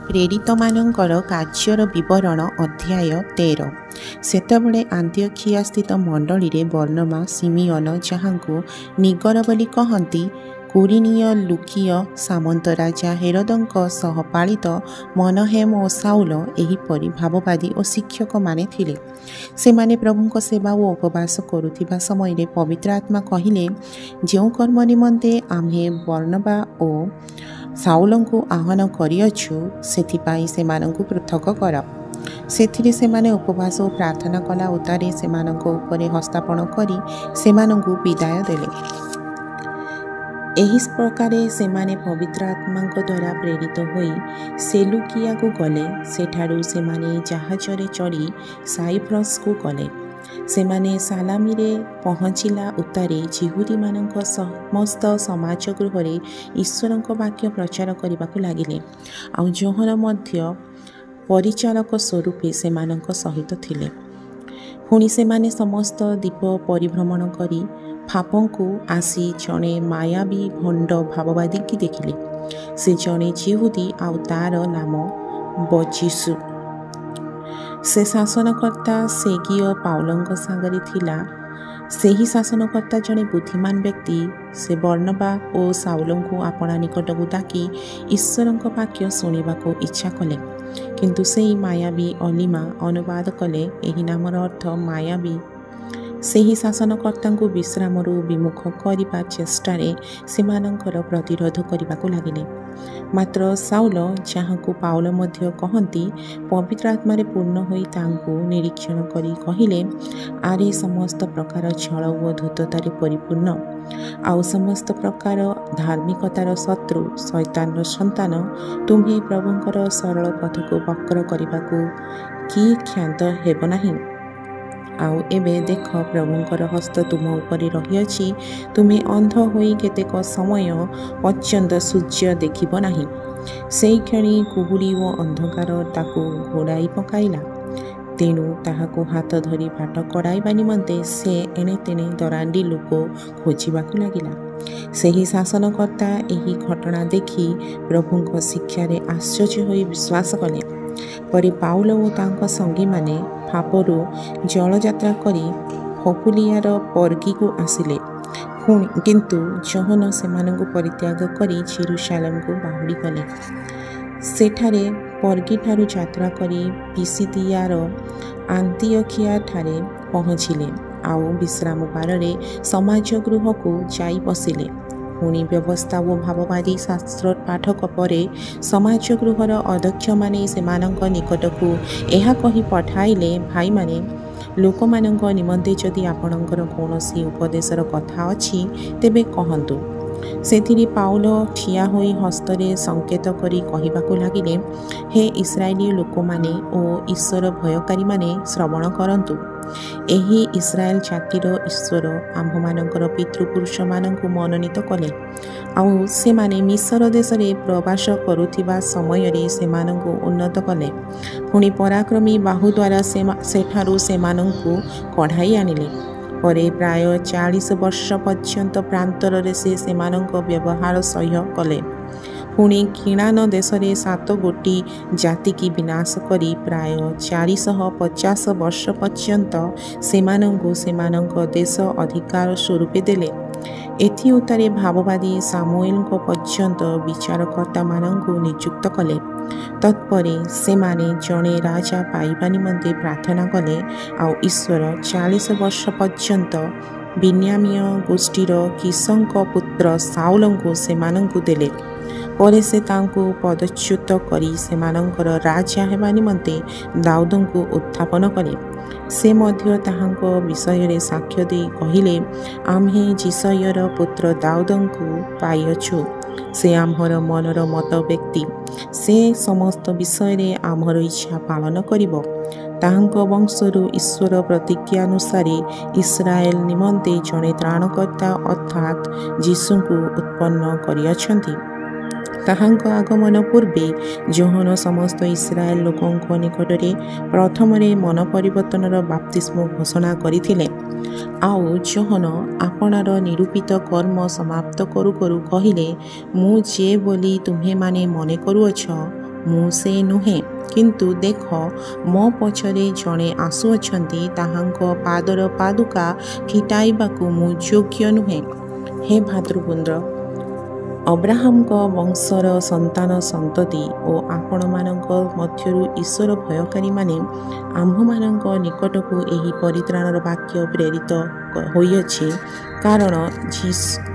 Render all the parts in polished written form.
ପ୍ରେରିତମାନଙ୍କର କାର୍ଯ୍ୟର ବିବରଣ ଅଧ୍ୟାୟ 13। ସେତେବେଳେ ଆନ୍ତିଓଖିଆ ସ୍ଥିତ ମଣ୍ଡଳୀରେ ବର୍ଣ୍ଣବା, ସିମିଅନ, ଯାହାଙ୍କୁ ନିଗର ବୋଲି କହନ୍ତି, କୁରିନିୟ, ଲୁକିୟ, ସାମନ୍ତ ରାଜା ହେରୋଦଙ୍କ ସହ ପାଳିତ ମନହେମ ଓ ସାଉଲ ଏହିପରି ଭାବବାଦୀ ଓ ଶିକ୍ଷକମାନେ ଥିଲେ। ସେମାନେ ପ୍ରଭୁଙ୍କ ସେବା ଓ ଉପବାସ କରୁଥିବା ସମୟରେ ପବିତ୍ର ଆତ୍ମା କହିଲେ, ଯେଉଁ କର୍ମ ନିମନ୍ତେ ଆମ୍ଭେ ବର୍ଣ୍ଣବା ଓ ସାଉଲଙ୍କୁ ଆହ୍ୱାନ କରିଅଛୁ, ସେଥିପାଇଁ ସେମାନଙ୍କୁ ପୃଥକ କର। ସେଥିରେ ସେମାନେ ଉପବାସ ଓ ପ୍ରାର୍ଥନା କଲା ଉତ୍ତାରେ ସେମାନଙ୍କ ଉପରେ ହସ୍ତାପନ କରି ସେମାନଙ୍କୁ ବିଦାୟ ଦେଲେ। ଏହି ପ୍ରକାରେ ସେମାନେ ପବିତ୍ର ଆତ୍ମାଙ୍କ ଦ୍ୱାରା ପ୍ରେରିତ ହୋଇ ସେଲୁକିଆକୁ ଗଲେ। ସେଠାରୁ ସେମାନେ ଜାହାଜରେ ଚଢ଼ି ସାଇପ୍ରସକୁ ଗଲେ। ସେମାନେ ସାଲାମିରେ ପହଞ୍ଚିଲା ଉତ୍ତାରେ ଯିହୁଦୀମାନଙ୍କ ସମସ୍ତ ସମାଜ ଗୃହରେ ଈଶ୍ୱରଙ୍କ ବାକ୍ୟ ପ୍ରଚାର କରିବାକୁ ଲାଗିଲେ। ଆଉ ଯୋହନ ମଧ୍ୟ ପରିଚାରକ ସ୍ୱରୂପେ ସେମାନଙ୍କ ସହିତ ଥିଲେ। ପୁଣି ସେମାନେ ସମସ୍ତ ଦ୍ୱୀପ ପରିଭ୍ରମଣ କରି ପାଫୋଙ୍କୁ ଆସି ଜଣେ ମାୟାବୀ ଭଣ୍ଡ ଭାବବାଦୀକି ଦେଖିଲେ। ସେ ଜଣେ ଯିହୁଦୀ, ଆଉ ତାର ନାମ ବରଜିସୁ। ସେ ଶାସନକର୍ତ୍ତା ସେର୍ଗିଓ ପାଉଲଙ୍କ ସାଙ୍ଗରେ ଥିଲା। ସେହି ଶାସନକର୍ତ୍ତା ଜଣେ ବୁଦ୍ଧିମାନ ବ୍ୟକ୍ତି। ସେ ବର୍ଣ୍ଣବା ଓ ସାଉଲଙ୍କୁ ଆପଣା ନିକଟକୁ ଡାକି ଈଶ୍ୱରଙ୍କ ବାକ୍ୟ ଶୁଣିବାକୁ ଇଚ୍ଛା କଲେ। କିନ୍ତୁ ସେହି ମାୟାବୀ ଅଲିମା ଅନୁବାଦ କଲେ, ଏହି ନାମର ଅର୍ଥ ମାୟାବୀ। ସେହି ଶାସନକର୍ତ୍ତାଙ୍କୁ ବିଶ୍ରାମରୁ ବିମୁଖ କରିବା ଚେଷ୍ଟାରେ ସେମାନଙ୍କର ପ୍ରତିରୋଧ କରିବାକୁ ଲାଗିଲେ। ମାତ୍ର ସାଉଲ, ଯାହାଙ୍କୁ ପାଉଲ ମଧ୍ୟ କହନ୍ତି, ପବିତ୍ର ଆତ୍ମାରେ ପୂର୍ଣ୍ଣ ହୋଇ ତାଙ୍କୁ ନିରୀକ୍ଷଣ କରି କହିଲେ, ଆରେ ସମସ୍ତ ପ୍ରକାର ଛଳ ଓ ଧୂର୍ତ୍ତତାରେ ପରିପୂର୍ଣ୍ଣ, ଆଉ ସମସ୍ତ ପ୍ରକାର ଧାର୍ମିକତାର ଶତ୍ରୁ ଶୈତାନର ସନ୍ତାନ, ତୁମ୍ଭେ ପ୍ରଭୁଙ୍କର ସରଳ ପଥକୁ ବକ୍ର କରିବାକୁ କି କ୍ଷାନ୍ତ ହେବ ନାହିଁ? ଆଉ ଏବେ ଦେଖ, ପ୍ରଭୁଙ୍କର ହସ୍ତ ତୁମ ଉପରେ ରହିଅଛି। ତୁମେ ଅନ୍ଧ ହୋଇ କେତେକ ସମୟ ପର୍ଯ୍ୟନ୍ତ ସୂର୍ଯ୍ୟ ଦେଖିବ ନାହିଁ। ସେହି କ୍ଷଣି କୁହୁଡ଼ି ଓ ଅନ୍ଧକାର ତାକୁ ଘୋଡ଼ାଇ ପକାଇଲା। ତେଣୁ ତାହାକୁ ହାତ ଧରି ବାଟ କଢ଼ାଇବା ନିମନ୍ତେ ସେ ଏଣେ ତେଣେ ଦରାଣ୍ଡି ଲୋକ ଖୋଜିବାକୁ ଲାଗିଲା। ସେହି ଶାସନକର୍ତ୍ତା ଏହି ଘଟଣା ଦେଖି ପ୍ରଭୁଙ୍କ ଶିକ୍ଷାରେ ଆଶ୍ଚର୍ଯ୍ୟ ହୋଇ ବିଶ୍ୱାସ କଲେ। ପରେ ପାଉଲ ଓ ତାଙ୍କ ସଙ୍ଗୀମାନେ ପାଫୋରୁ ଜଳଯାତ୍ରା କରି ପମ୍ଫୁଲିଆର ପର୍ଗୀକୁ ଆସିଲେ। କିନ୍ତୁ ଯୋହନ ସେମାନଙ୍କୁ ପରିତ୍ୟାଗ କରି ଜେରୁସାଲେମକୁ ବାହୁଡ଼ି ଗଲେ। ସେଠାରେ ପର୍ଗୀଠାରୁ ଯାତ୍ରା କରି ପିସିଦିଆର ଆନ୍ତିଓଖିଆଠାରେ ପହଞ୍ଚିଲେ, ଆଉ ବିଶ୍ରାମ ବାରରେ ସମାଜ ଗୃହକୁ ଯାଇ ବସିଲେ। ପୁଣି ବ୍ୟବସ୍ଥା ଓ ଭାବବାଦୀ ଶାସ୍ତ୍ର ପାଠକ ପରେ ସମାଜ ଗୃହର ଅଧ୍ୟକ୍ଷମାନେ ସେମାନଙ୍କ ନିକଟକୁ ଏହା କହି ପଠାଇଲେ, ଭାଇମାନେ, ଲୋକମାନଙ୍କ ନିମନ୍ତେ ଯଦି ଆପଣଙ୍କର କୌଣସି ଉପଦେଶର କଥା ଅଛି, ତେବେ କହନ୍ତୁ। ସେଥିରେ ପାଉଲ ଠିଆ ହୋଇ ହସ୍ତରେ ସଙ୍କେତ କରି କହିବାକୁ ଲାଗିଲେ, ହେ ଇସ୍ରାଏଲୀୟ ଲୋକମାନେ ଓ ଈଶ୍ୱର ଭୟକାରୀମାନେ, ଶ୍ରବଣ କରନ୍ତୁ। ଏହି ଇସ୍ରାଏଲ ଜାତିର ଈଶ୍ୱର ଆମ୍ଭମାନଙ୍କର ପିତୃପୁରୁଷମାନଙ୍କୁ ମନୋନୀତ କଲେ, ଆଉ ସେମାନେ ମିଶର ଦେଶରେ ପ୍ରବାସ କରୁଥିବା ସମୟରେ ସେମାନଙ୍କୁ ଉନ୍ନତ କଲେ। ପୁଣି ପରାକ୍ରମୀ ବାହୁ ଦ୍ୱାରା ସେଠାରୁ ସେମାନଙ୍କୁ କଢ଼ାଇ ଆଣିଲେ। ପରେ ପ୍ରାୟ 40 ବର୍ଷ ପର୍ଯ୍ୟନ୍ତ ପ୍ରାନ୍ତରରେ ସେ ସେମାନଙ୍କ ବ୍ୟବହାର ସହ୍ୟ କଲେ। ପୁଣି କିଣାନ ଦେଶରେ 7 ଗୋଟି ଜାତିକି ବିନାଶ କରି ପ୍ରାୟ 450 ବର୍ଷ ପର୍ଯ୍ୟନ୍ତ ସେମାନଙ୍କୁ ସେମାନଙ୍କ ଦେଶ ଅଧିକାର ସ୍ୱରୂପେ ଦେଲେ। ଏଥି ଉତ୍ତାରେ ଭାବବାଦୀ ସାମୁଏଲଙ୍କ ପର୍ଯ୍ୟନ୍ତ ବିଚାରକର୍ତ୍ତାମାନଙ୍କୁ ନିଯୁକ୍ତ କଲେ। ତତ୍ପରେ ସେମାନେ ଜଣେ ରାଜା ପାଇବା ନିମନ୍ତେ ପ୍ରାର୍ଥନା କଲେ, ଆଉ ଈଶ୍ୱର 40 ବର୍ଷ ପର୍ଯ୍ୟନ୍ତ ବିନ୍ୟାମୀୟ ଗୋଷ୍ଠୀର କିସଙ୍କ ପୁତ୍ର ସାଉଲଙ୍କୁ ସେମାନଙ୍କୁ ଦେଲେ। ପରେ ସେ ତାଙ୍କୁ ପଦଚ୍ୟୁତ କରି ସେମାନଙ୍କର ରାଜା ହେବା ନିମନ୍ତେ ଦାଉଦଙ୍କୁ ଉତ୍ଥାପନ କଲେ। ସେ ମଧ୍ୟ ତାହାଙ୍କ ବିଷୟରେ ସାକ୍ଷ୍ୟ ଦେଇ କହିଲେ, ଆମ୍ଭେ ଯିସୟର ପୁତ୍ର ଦାଉଦଙ୍କୁ ପାଇଅଛୁ। ସେ ଆମ୍ଭର ମନର ମତ ବ୍ୟକ୍ତି। ସେ ସମସ୍ତ ବିଷୟରେ ଆମ୍ଭର ଇଚ୍ଛା ପାଳନ କରିବ। ତାହାଙ୍କ ବଂଶରୁ ଈଶ୍ୱର ପ୍ରତିଜ୍ଞାନୁସାରେ ଇସ୍ରାଏଲ ନିମନ୍ତେ ଜଣେ ତ୍ରାଣକର୍ତ୍ତା ଅର୍ଥାତ୍ ଯୀଶୁଙ୍କୁ ଉତ୍ପନ୍ନ କରିଅଛନ୍ତି। ତାହାଙ୍କ ଆଗମନ ପୂର୍ବେ ଯୋହନ ସମସ୍ତ ଇସ୍ରାଏଲ ଲୋକଙ୍କ ନିକଟରେ ପ୍ରଥମରେ ମନ ପରିବର୍ତ୍ତନର ବାପ୍ତିସ୍ମ ଘୋଷଣା କରିଥିଲେ। ଆଉ ଯୋହନ ଆପଣାର ନିରୂପିତ କର୍ମ ସମାପ୍ତ କରୁ କରୁ କହିଲେ, ମୁଁ ଯେ ବୋଲି ତୁମ୍ଭେମାନେ ମନେ କରୁଅଛ, ମୁଁ ସେ ନୁହେଁ, କିନ୍ତୁ ଦେଖ ମୋ ପଛରେ ଜଣେ ଆସୁଅଛନ୍ତି, ତାହାଙ୍କ ପାଦର ପାଦୁକା ଫିଟାଇବାକୁ ମୁଁ ଯୋଗ୍ୟ ନୁହେଁ। ହେ ଭାତୃବୃନ୍ଦ, ଅବ୍ରାହମଙ୍କ ବଂଶର ସନ୍ତାନ ସନ୍ତତି ଓ ଆପଣମାନଙ୍କ ମଧ୍ୟରୁ ଈଶ୍ୱର ଭୟକାରୀମାନେ ଆମ୍ଭମାନଙ୍କ ନିକଟକୁ ଏହି ପରିତ୍ରାଣର ବାକ୍ୟ ପ୍ରେରିତ ହୋଇଅଛି। କାରଣ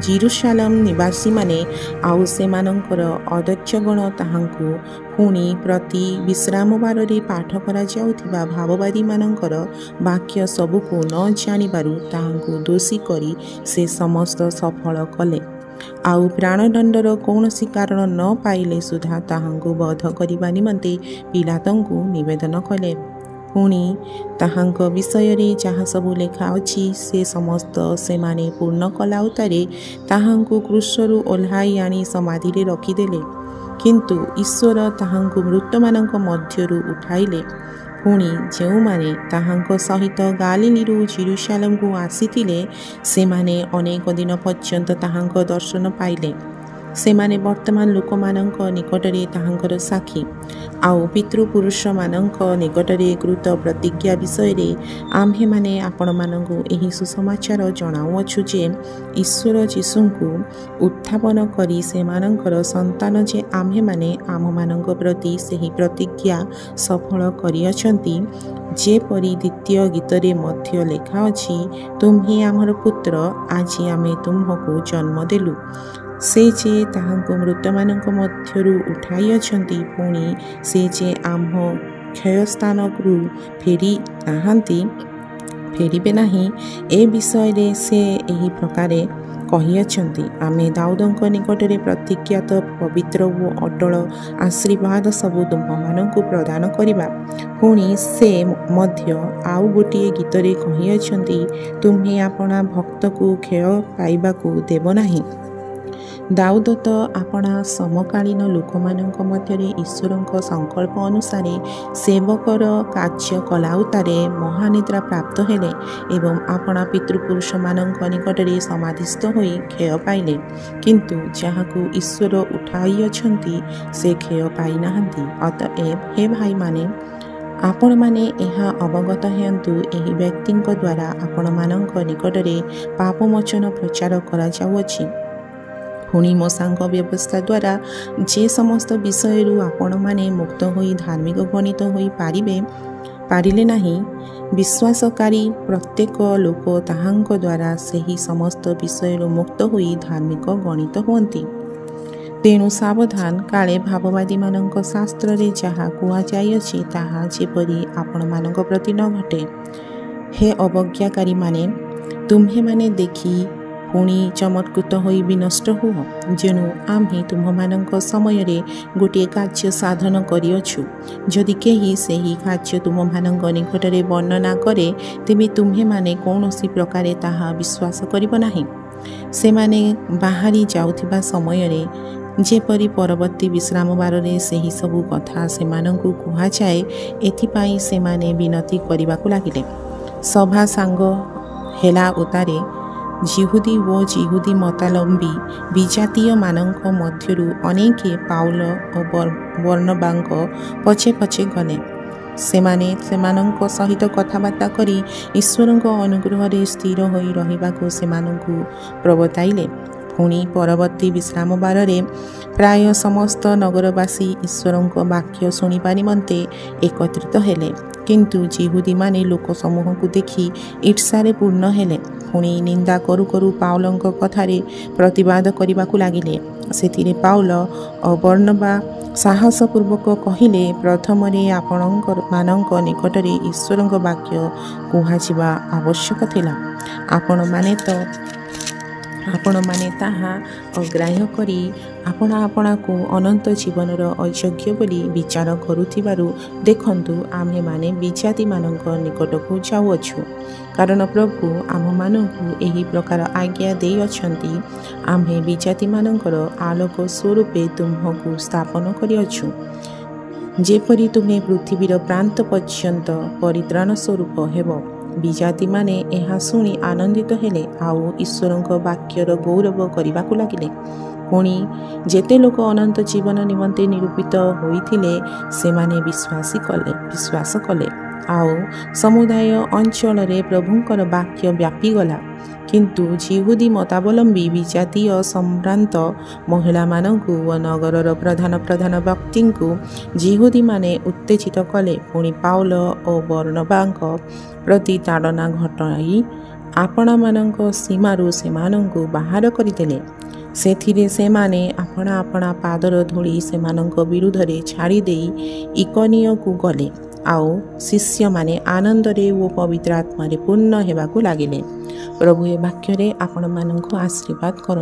ଜିରୁସାଲେମ ନିବାସୀମାନେ ଆଉ ସେମାନଙ୍କର ଅଧ୍ୟକ୍ଷଗଣ ତାହାଙ୍କୁ ପୁଣି ପ୍ରତି ବିଶ୍ରାମବାରରେ ପାଠ କରାଯାଉଥିବା ଭାବବାଦୀମାନଙ୍କର ବାକ୍ୟ ସବୁକୁ ନ ଜାଣିବାରୁ ତାହାଙ୍କୁ ଦୋଷୀ କରି ସେ ସମସ୍ତ ସଫଳ କଲେ। ଆଉ ପ୍ରାଣଦଣ୍ଡର କୌଣସି କାରଣ ନ ପାଇଲେ ସୁଦ୍ଧା ତାହାଙ୍କୁ ବଧ କରିବା ନିମନ୍ତେ ପିଲାତଙ୍କୁ ନିବେଦନ କଲେ। ପୁଣି ତାହାଙ୍କ ବିଷୟରେ ଯାହା ସବୁ ଲେଖା ଅଛି, ସେ ସମସ୍ତ ସେମାନେ ପୂର୍ଣ୍ଣ କଲା ଉତ୍ତାରେ ତାହାଙ୍କୁ କ୍ରୁଶରୁ ଓହ୍ଲାଇ ଆଣି ସମାଧିରେ ରଖିଦେଲେ। କିନ୍ତୁ ଈଶ୍ୱର ତାହାଙ୍କୁ ମୃତମାନଙ୍କ ମଧ୍ୟରୁ ଉଠାଇଲେ। ପୁଣି ଯେଉଁମାନେ ତାହାଙ୍କ ସହିତ ଗାଲିଲୀରୁ ଜିରୁସାଲେମକୁ ଆସିଥିଲେ, ସେମାନେ ଅନେକ ଦିନ ପର୍ଯ୍ୟନ୍ତ ତାହାଙ୍କ ଦର୍ଶନ ପାଇଲେ। ସେମାନେ ବର୍ତ୍ତମାନ ଲୋକମାନଙ୍କ ନିକଟରେ ତାହାଙ୍କର ସାକ୍ଷୀ। ଆଉ ପିତୃପୁରୁଷମାନଙ୍କ ନିକଟରେ କୃତ ପ୍ରତିଜ୍ଞା ବିଷୟରେ ଆମ୍ଭେମାନେ ଆପଣମାନଙ୍କୁ ଏହି ସୁସମାଚାର ଜଣାଉଅଛୁ ଯେ, ଈଶ୍ୱର ଯୀଶୁଙ୍କୁ ଉତ୍ଥାପନ କରି ସେମାନଙ୍କର ସନ୍ତାନ ଯେ ଆମ୍ଭେମାନେ ଆମମାନଙ୍କ ପ୍ରତି ସେହି ପ୍ରତିଜ୍ଞା ସଫଳ କରିଅଛନ୍ତି। ଯେପରି ଦ୍ୱିତୀୟ ଗୀତରେ ମଧ୍ୟ ଲେଖା ଅଛି, ତୁମ୍ଭେ ଆମର ପୁତ୍ର, ଆଜି ଆମେ ତୁମ୍ଭକୁ ଜନ୍ମ ଦେଲୁ। ସେ ଯେ ତାହାଙ୍କୁ ମୃତମାନଙ୍କ ମଧ୍ୟରୁ ଉଠାଇଅଛନ୍ତି, ପୁଣି ସେ ଯେ ଆମ୍ଭ କ୍ଷୟସ୍ଥାନରୁ ଫେରିବେ ନାହିଁ, ଏ ବିଷୟରେ ସେ ଏହି ପ୍ରକାରେ କହିଅଛନ୍ତି, ଆମେ ଦାଉଦଙ୍କ ନିକଟରେ ପ୍ରତିଜ୍ଞାତ ପବିତ୍ର ଓ ଅଟଳ ଆଶୀର୍ବାଦ ସବୁ ତୁମ୍ଭମାନଙ୍କୁ ପ୍ରଦାନ କରିବା। ପୁଣି ସେ ମଧ୍ୟ ଆଉ ଗୋଟିଏ ଗୀତରେ କହିଅଛନ୍ତି, ତୁମ୍ଭେ ଆପଣା ଭକ୍ତକୁ କ୍ଷୟ ପାଇବାକୁ ଦେବ ନାହିଁ। ଦାଉଦ ତ ଆପଣା ସମକାଳୀନ ଲୋକମାନଙ୍କ ମଧ୍ୟରେ ଈଶ୍ୱରଙ୍କ ସଂକଳ୍ପ ଅନୁସାରେ ସେବକର କାର୍ଯ୍ୟ କଲା ଉତ୍ତାରେ ମହାନିଦ୍ରା ପ୍ରାପ୍ତ ହେଲେ ଏବଂ ଆପଣା ପିତୃପୁରୁଷମାନଙ୍କ ନିକଟରେ ସମାଧିସ୍ଥ ହୋଇ କ୍ଷୟ ପାଇଲେ। କିନ୍ତୁ ଯାହାକୁ ଈଶ୍ୱର ଉଠାଇଅଛନ୍ତି, ସେ କ୍ଷୟ ପାଇନାହାନ୍ତି। ଅତଏବ ହେ ଭାଇମାନେ, ଆପଣମାନେ ଏହା ଅବଗତ ହୁଅନ୍ତୁ, ଏହି ବ୍ୟକ୍ତିଙ୍କ ଦ୍ୱାରା ଆପଣମାନଙ୍କ ନିକଟରେ ପାପମୋଚନ ପ୍ରଚାର କରାଯାଉଅଛି। ପୁଣି ମୋଶାଙ୍କ ବ୍ୟବସ୍ଥା ଦ୍ୱାରା ଯେ ସମସ୍ତ ବିଷୟରୁ ଆପଣମାନେ ମୁକ୍ତ ହୋଇ ଧାର୍ମିକ ଗଣିତ ହୋଇ ପାରିଲେ ନାହିଁ, ବିଶ୍ୱାସକାରୀ ପ୍ରତ୍ୟେକ ଲୋକ ତାହାଙ୍କ ଦ୍ୱାରା ସେହି ସମସ୍ତ ବିଷୟରୁ ମୁକ୍ତ ହୋଇ ଧାର୍ମିକ ଗଣିତ ହୁଅନ୍ତି। ତେଣୁ ସାବଧାନ, କାଳେ ଭାବବାଦୀମାନଙ୍କ ଶାସ୍ତ୍ରରେ ଯାହା କୁହାଯାଇଅଛି, ତାହା ଯେପରି ଆପଣମାନଙ୍କ ପ୍ରତି ନ ଘଟେ। ହେ ଅବଜ୍ଞାକାରୀମାନେ, ତୁମ୍ଭେମାନେ ଦେଖି ପୁଣି ଚମତ୍କୃତ ହୋଇ ବିନଷ୍ଟ ହୁଅ। ଯେଣୁ ଆମ୍ଭେ ତୁମ୍ଭମାନଙ୍କ ସମୟରେ ଗୋଟିଏ କାର୍ଯ୍ୟ ସାଧନ କରିଅଛୁ। ଯଦି କେହି ସେହି କାର୍ଯ୍ୟ ତୁମ୍ଭମାନଙ୍କ ନିକଟରେ ବର୍ଣ୍ଣନା କରେ, ତେବେ ତୁମ୍ଭେମାନେ କୌଣସି ପ୍ରକାରେ ତାହା ବିଶ୍ୱାସ କରିବ ନାହିଁ। ସେମାନେ ବାହାରି ଯାଉଥିବା ସମୟରେ ଯେପରି ପରବର୍ତ୍ତୀ ବିଶ୍ରାମବାରରେ ସେହି ସବୁ କଥା ସେମାନଙ୍କୁ କୁହାଯାଏ, ଏଥିପାଇଁ ସେମାନେ ବିନତି କରିବାକୁ ଲାଗିଲେ। ସଭା ସାଙ୍ଗ ହେଲା ଉତ୍ତାରେ ଯିହୁଦୀ ଓ ଯିହୁଦୀ ମତାବଲମ୍ବୀ ବିଜାତୀୟମାନଙ୍କ ମଧ୍ୟରୁ ଅନେକେ ପାଉଲ ଓ ବର୍ଣ୍ଣବାଙ୍କ ପଛେ ପଛେ ଗଲେ। ସେମାନେ ସେମାନଙ୍କ ସହିତ କଥାବାର୍ତ୍ତା କରି ଈଶ୍ୱରଙ୍କ ଅନୁଗ୍ରହରେ ସ୍ଥିର ହୋଇ ରହିବାକୁ ସେମାନଙ୍କୁ ପ୍ରବର୍ତ୍ତାଇଲେ। ପୁଣି ପରବର୍ତ୍ତୀ ବିଶ୍ରାମବାରରେ ପ୍ରାୟ ସମସ୍ତ ନଗରବାସୀ ଈଶ୍ୱରଙ୍କ ବାକ୍ୟ ଶୁଣିବା ନିମନ୍ତେ ଏକତ୍ରିତ ହେଲେ। କିନ୍ତୁ ଯିହୁଦୀମାନେ ଲୋକସମୂହକୁ ଦେଖି ଈର୍ଷାରେ ପୂର୍ଣ୍ଣ ହେଲେ। ପୁଣି ନିନ୍ଦା କରୁ କରୁ ପାଉଲଙ୍କ କଥାରେ ପ୍ରତିବାଦ କରିବାକୁ ଲାଗିଲେ। ସେଥିରେ ପାଉଲ ଓ ବର୍ଣ୍ଣବା ସାହସପୂର୍ବକ କହିଲେ, ପ୍ରଥମରେ ଆପଣମାନଙ୍କ ନିକଟରେ ଈଶ୍ୱରଙ୍କ ବାକ୍ୟ କୁହାଯିବା ଆବଶ୍ୟକ ଥିଲା। ଆପଣମାନେ ତାହା ଅଗ୍ରାହ୍ୟ କରି ଆପଣାକୁ ଅନନ୍ତ ଜୀବନର ଅଯୋଗ୍ୟ ବୋଲି ବିଚାର କରୁଥିବାରୁ ଦେଖନ୍ତୁ, ଆମ୍ଭେମାନେ ବିଜାତିମାନଙ୍କ ନିକଟକୁ ଯାଉଅଛୁ। କାରଣ ପ୍ରଭୁ ଆମ୍ଭମାନଙ୍କୁ ଏହି ପ୍ରକାର ଆଜ୍ଞା ଦେଇଅଛନ୍ତି, ଆମ୍ଭେ ବିଜାତିମାନଙ୍କର ଆଲୋକ ସ୍ୱରୂପେ ତୁମ୍ଭଙ୍କୁ ସ୍ଥାପନ କରିଅଛୁ, ଯେପରି ତୁମେ ପୃଥିବୀର ପ୍ରାନ୍ତ ପର୍ଯ୍ୟନ୍ତ ପରିତ୍ରାଣ ସ୍ୱରୂପ ହେବ। ବିଜାତିମାନେ ଏହା ଶୁଣି ଆନନ୍ଦିତ ହେଲେ, ଆଉ ଈଶ୍ୱରଙ୍କ ବାକ୍ୟର ଗୌରବ କରିବାକୁ ଲାଗିଲେ। पुणी जेते लोक अनंत जीवन निमंते निरूपित होइथिले सेमाने विश्वास कले आओ समुदाय अंचल प्रभुंकर वाक्य व्यापी गला किंतु जिहुदी मतावलंबी विजातीय संभ्रांत महिला मानकु व नगरर प्रधान व्यक्ति को जिहुदी माने उत्तेजित कले। पुणी पाउल और बर्नबांक प्रति ताड़ना घटाई आपण मानक सीमारू सेमानंकु बाहर करदेले। सेथिरे सेमाने आपणा आपणा पादर धूली सेमानंक विरुद्धरे छाड़ी देई इकोनियो को गले आओ शिष्य माने आनंदरे वो पवित्र आत्मा पूर्ण हेबाकु लागिले। प्रभु ए वाक्य रे आपण मानंकु आशीर्वाद कर।